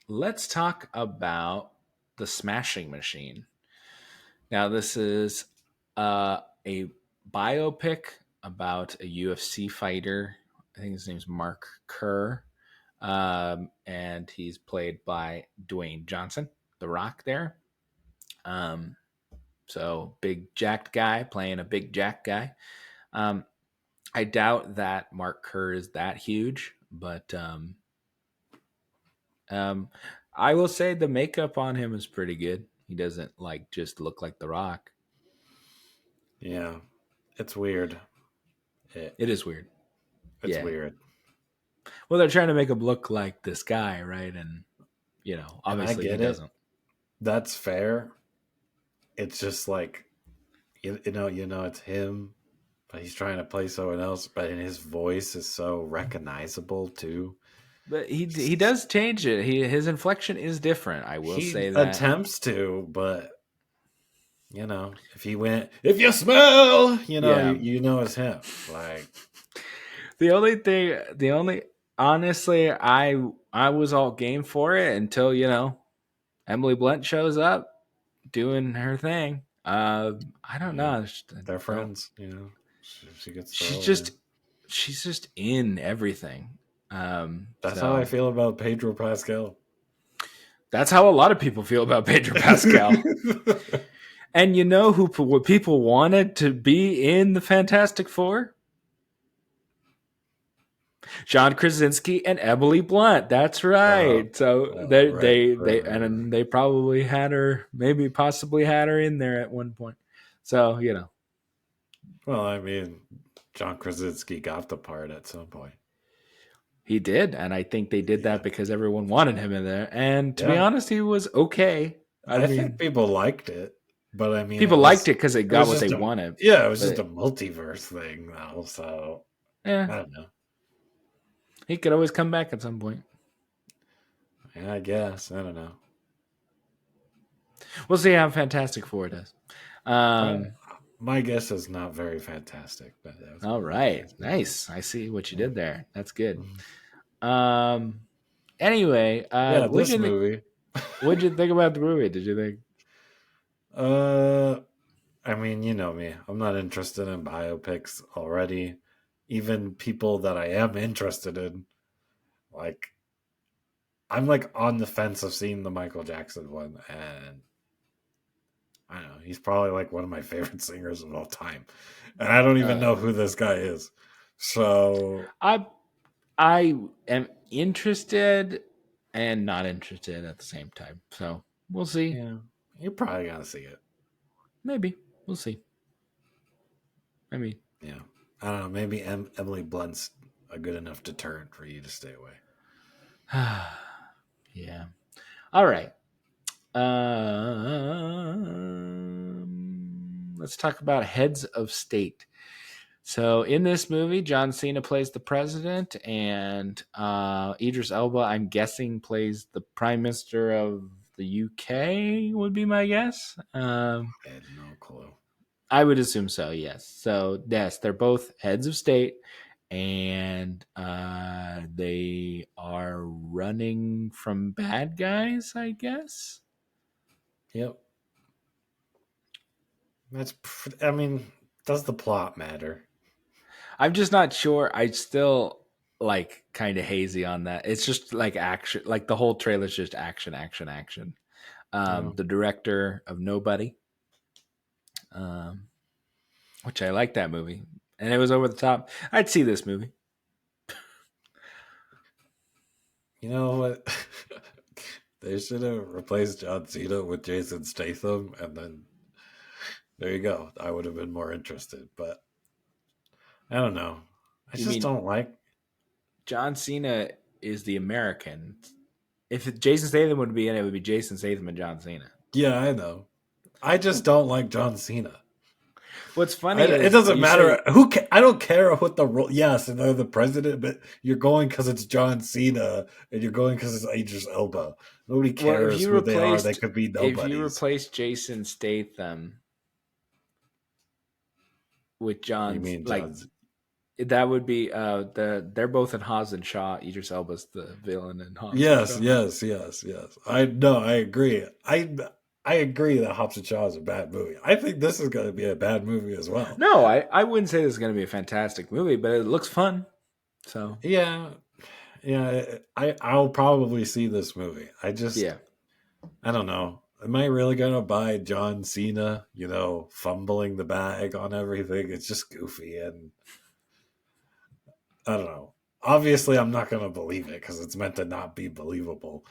let's talk about the Smashing Machine. Now, this is a biopic about a UFC fighter. I think his name's Mark Kerr. And he's played by Dwayne Johnson, The Rock there. Um, so, big jacked guy playing a big jacked guy. Um, I doubt that Mark Kerr is that huge, but um, I will say the makeup on him is pretty good. He doesn't like just look like The Rock. Yeah, it's weird. It, It is weird. it's Yeah. weird. Well, they're trying to make him look like this guy, right? And And I obviously he get it. doesn't. That's fair. It's just like you know, it's him, but he's trying to play someone else. But his voice is so recognizable too. But he does change it. His inflection is different. I will He say that. attempts to, but if he went, if you smell, Yeah. you know it's him. Like, The only honestly, I was all game for it until Emily Blunt shows up doing her thing. I don't yeah, know. they're Don't. friends. She gets She's thrown in. just she's just in everything. That's how I So feel about Pedro Pascal. that's how a lot of people feel about Pedro Pascal. And you know what people wanted to be in the Fantastic Four? John Krasinski and Emily Blunt. That's right. So they Right, they right, they right, right. and they probably had her, maybe possibly had her in there at one point. So Well, I mean, John Krasinski got the part at some point. he did, and I think they did Yeah, that because everyone wanted him in there. And to be yeah. honest, he was okay. I I think mean, people liked it, but I mean, people liked it because they it got was what just they a wanted. yeah, it was just But a multiverse thing, though. So yeah, I don't know. he could always come back at some point. Yeah, I guess I don't know. We'll see how Fantastic Four does. I, Um, my guess is not very fantastic, but that's all my right, guess. nice. I see what you Yeah. did there. That's good. Mhm. Um, anyway, Yeah, this movie. what'd you think about the movie? Did you think? uh, I mean, you know me. I'm not interested in biopics already. Even people that I am interested in, like I'm like on the fence of seeing the Michael Jackson one, and I don't know. He's probably like one of my favorite singers of all time, and I don't even Uh, know who this guy is. So I I am interested and not interested at the same time. So we'll see. yeah, you're probably gonna see it. Maybe we'll see. I mean, Yeah, I don't know. Maybe Emily Blunt's a good enough deterrent for you to stay away. yeah. All right. Let's talk about heads of state. So in this movie, John Cena plays the president, and Idris Elba, I'm guessing, plays the prime minister of the UK. Would be my guess. I had no clue. I would assume so. Yes. So yes, they're both heads of state, and they are running from bad guys, I guess. Yep, I mean, does the plot matter? I'm just not sure. I still like kind of hazy on that. It's just like action, like the whole trailer's just action, action, action. No. The director of Nobody, um, which I like that movie, and it was over the top. I'd see this movie. You know what? They should have replaced John Cena with Jason Statham, and then there you go. I would have been more interested, but I don't know. I You just mean don't like. John Cena is the American? If Jason Statham would be in it, it would be Jason Statham and John Cena. Yeah, I know. I just don't like John Cena. What's funny It is doesn't matter who. I don't care what the role. Yes, and they're the president, but you're going because it's John Cena, and you're going because it's Idris Elba. Nobody well, cares who they are. They could be if you nobodies. replace Jason Statham with You John's mean like John's? That would be they're both in Hobbs and Shaw. Idris Elba's the villain in Hobbs and Yes, Shaw. yes, yes, yes. I no, I agree. I agree that Hobbs and Shaw is a bad movie. I think this is going to be a bad movie as well. No, I wouldn't say this is going to be a fantastic movie, but it looks fun. So Yeah, yeah. I'll probably see this movie. yeah, I don't know. Am I really going to buy John Cena? Fumbling the bag on everything. It's just goofy, and I don't know. Obviously, I'm not going to believe it because it's meant to not be believable.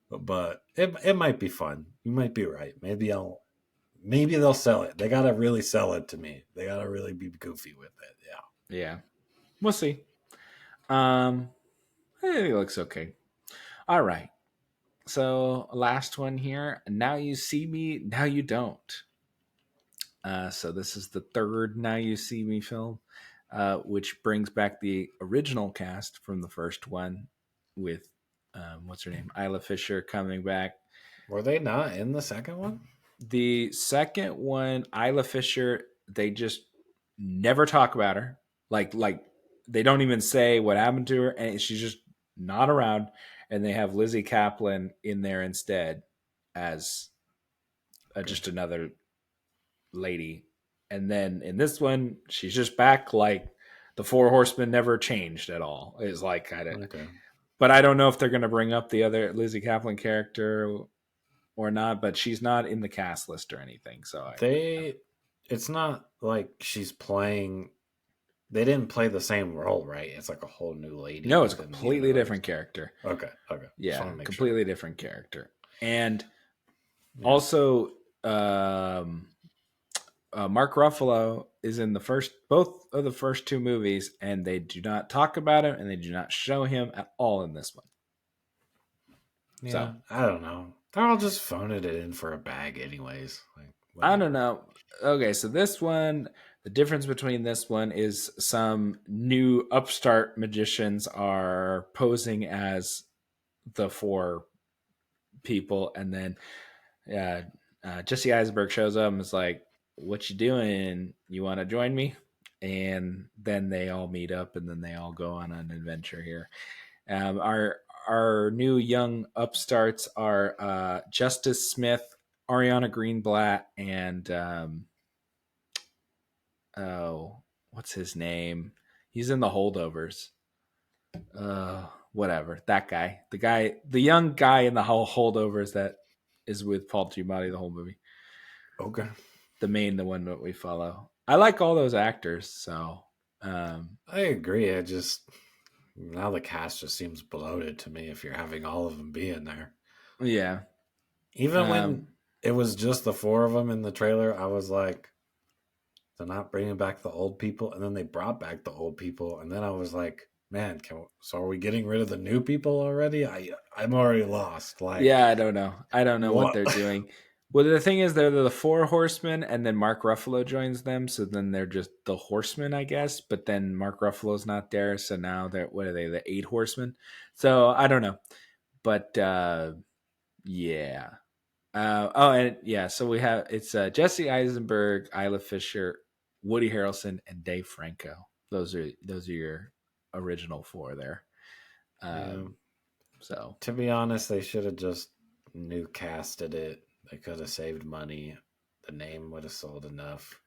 But it might be fun. You might be right. Maybe they'll sell it. They gotta really sell it to me. They gotta really be goofy with it. Yeah. yeah, we'll see. Um, I think it looks okay. All right. So last one here. Now you see me. Now you don't. So this is the third Now You See Me film, which brings back the original cast from the first one with what's her name, Isla Fisher coming back. Were they not in the second one? The second one, Isla Fisher, they just never talk about her. Like they don't even say what happened to her, and she's just not around. And they have Lizzie Kaplan in there instead as Okay. just another lady. And then in this one, she's just back like the Four Horsemen never changed at all. Is like kind of, Okay. but I don't know if they're going to bring up the other Lizzie Kaplan character or not. But she's not in the cast list or anything. So I, They. It's not like she's playing. They didn't play the same role, right? It's like a whole new lady no, it's a within the completely universe. different character. Okay. Okay. Just Yeah, want to make sure. completely different character. And Yeah. also, Mark Ruffalo is in the first both of the first two movies, and they do not talk about him and they do not show him at all in this one. So Yeah. I don't know. They're all just phoning it in for a bag, anyways. Like I don't whatever. know. Okay, so this one, the difference between this one is some new upstart magicians are posing as the four people, and then uh, Jesse Eisenberg shows up and is like, "What you doing? You want to join me?" And then they all meet up, and then they all go on an adventure here. Our new young upstarts are Justice Smith, Ariana Greenblatt, and oh, what's his name? He's in the Holdovers. Whatever that guy, the young guy in the whole Holdovers that is with Paul Giamatti the whole movie. Okay. The one that we follow. I like all those actors, so um, I agree. I just now the cast just seems bloated to me if you're having all of them being there. yeah. Even when Um, it was just the four of them in the trailer, I was like, they're not bringing back the old people. And then they brought back the old people. And then I was like, man, so are we getting rid of the new people already? I'm already lost. yeah, Like, I don't know. I don't know what what? they're doing. Well, the thing is, they're the four horsemen, and then Mark Ruffalo joins them. So then they're just the horsemen, I guess. But then Mark Ruffalo's not there, so now they're what are they? The eight horsemen. So I don't know, but yeah. Oh, and yeah. So we have it's Jesse Eisenberg, Isla Fisher, Woody Harrelson, and Dave Franco. Those are your original four there. Yeah. Um, so To be honest, they should have just new casted it. They could have saved money. The name would have sold enough.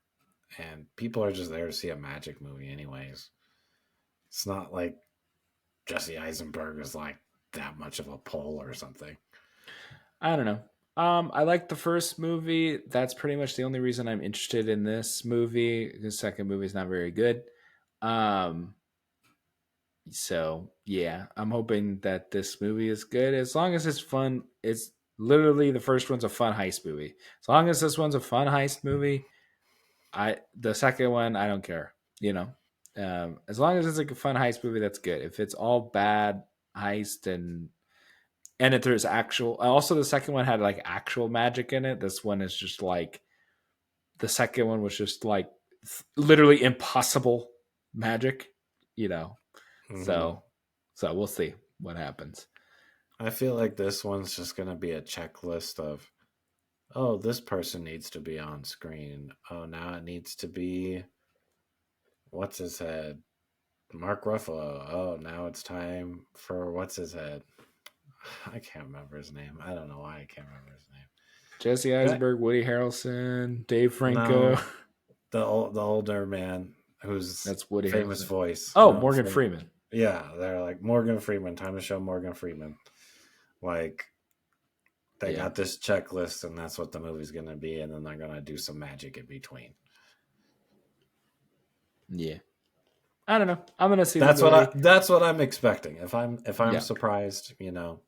And people are just there to see a magic movie, anyways. It's not like Jesse Eisenberg is like that much of a pull or something. I don't know. I like the first movie. That's pretty much the only reason I'm interested in this movie. The second movie is not very good. Um, so yeah, I'm hoping that this movie is good. As long as it's fun, it's literally the first one's a fun heist movie. As long as this one's a fun heist movie, the second one I don't care. You know, as long as it's like a fun heist movie, that's good. If it's all bad heist and if there's actual, also the second one had like actual magic in it. This one is just like the second one was just like literally impossible magic. You know, Mm-hmm. so we'll see what happens. I feel like this one's just going to be a checklist of, oh, this person needs to be on screen. Oh, now it needs to be, what's his head? Mark Ruffalo. Oh, now it's time for what's his head? I can't remember his name. I don't know why I can't remember his name. Jesse That Eisenberg, Woody Harrelson, Dave Franco. no, the older man who's That's Woody famous Harrelson. voice. Oh, No, Morgan Freeman. yeah, they're like Morgan Freeman. Time to show Morgan Freeman. Like they Yeah. got this checklist, and that's what the movie's gonna be, and then they're gonna do some magic in between. Yeah. I don't know. I'm gonna see the movie. That's what I'm expecting. If I'm Yeah. surprised, No,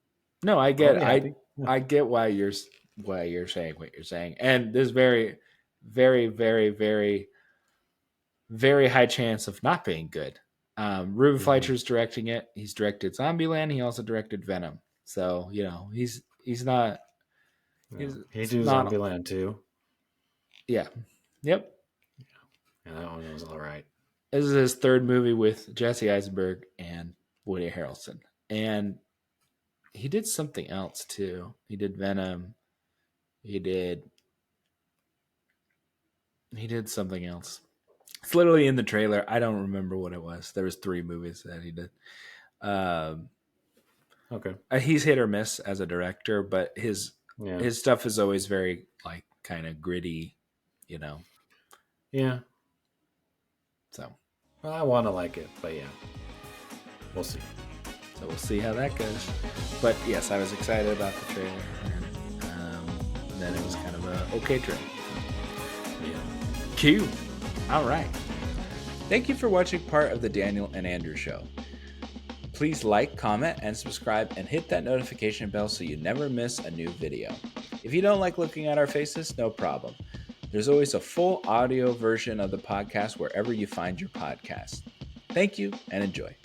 I I'll get be happy. Yeah. I get why you're saying what you're saying, and there's very, very, very, very, very high chance of not being good. Ruben Mhm. Fleischer's directing it. He's directed Zombieland. He also directed Venom. So he's not Yeah. he's He it's do not Zombieland too, yeah. Yep. and that one was all right. This is his third movie with Jesse Eisenberg and Woody Harrelson, and he did something else too. He did Venom. He did something else. It's literally in the trailer. I don't remember what it was. There was 3 movies that he did. Um, Okay. he's hit or miss as a director, but Yeah. his stuff is always very like kind of gritty, you know. Yeah. So Well, I want to like it, but yeah, we'll see. we'll see how that goes. But yes, I was excited about the trailer, and then it was kind of a okay trailer. Yeah. Cute. All right. Thank you for watching part of the Daniel and Andrew Show. Please like, comment, and subscribe, and hit that notification bell so you never miss a new video. If you don't like looking at our faces, no problem. There's always a full audio version of the podcast wherever you find your podcast. Thank you and enjoy.